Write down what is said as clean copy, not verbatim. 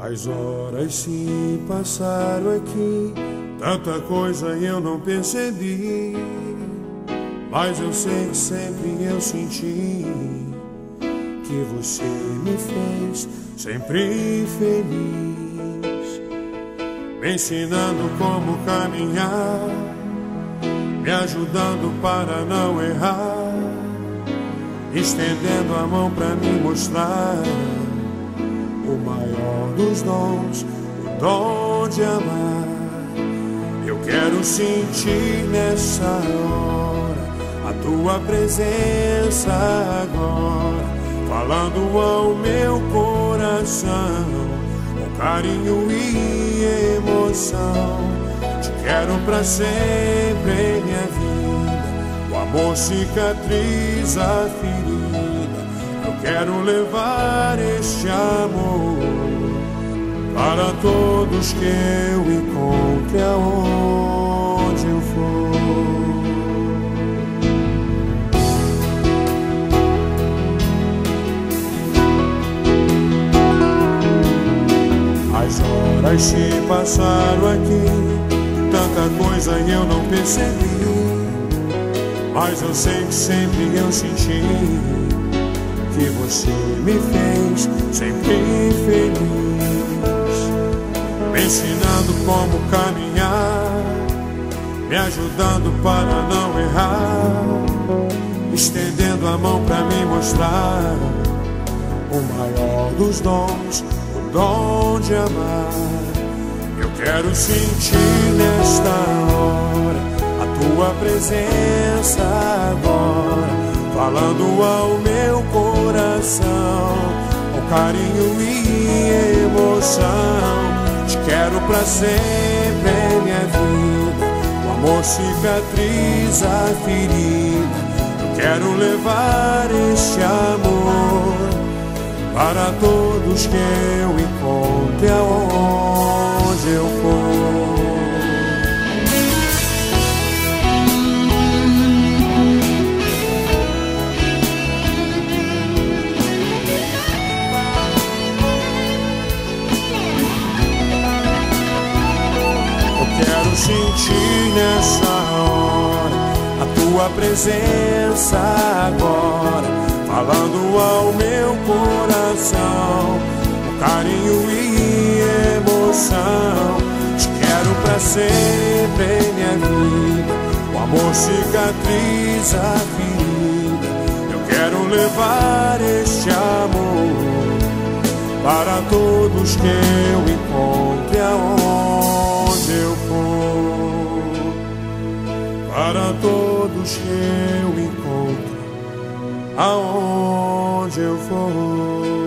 As horas se passaram aqui, tanta coisa eu não percebi, mas eu sei que sempre eu senti que você me fez sempre feliz, me ensinando como caminhar, me ajudando para não errar, estendendo a mão para me mostrar o maior dos dons, o dom de amar. Eu quero sentir nessa hora a tua presença agora, falando ao meu coração com carinho e emoção. Te quero pra sempre em minha vida, o amor cicatriza a ferida. Eu quero levar este amor para todos que eu encontre aonde eu for. As horas se passaram aqui, tanta coisa eu não percebi, mas eu sei que sempre eu senti que você me fez sempre feliz, me ensinando como caminhar, me ajudando para não errar, estendendo a mão para me mostrar o maior dos dons, o dom de amar. Eu quero sentir nesta hora a tua presença agora, falando ao meu coração com carinho e emoção. Te quero pra sempre em minha vida, o amor cicatriza a ferida. Eu quero levar este amor para todos que eu encontre aonde eu for. Quero sentir nessa hora a tua presença agora, falando ao meu coração com carinho e emoção. Te quero pra sempre em minha vida, o amor cicatriza a ferida. Eu quero levar este amor para todos que eu encontre aonde eu for, para todos que eu encontro aonde eu for.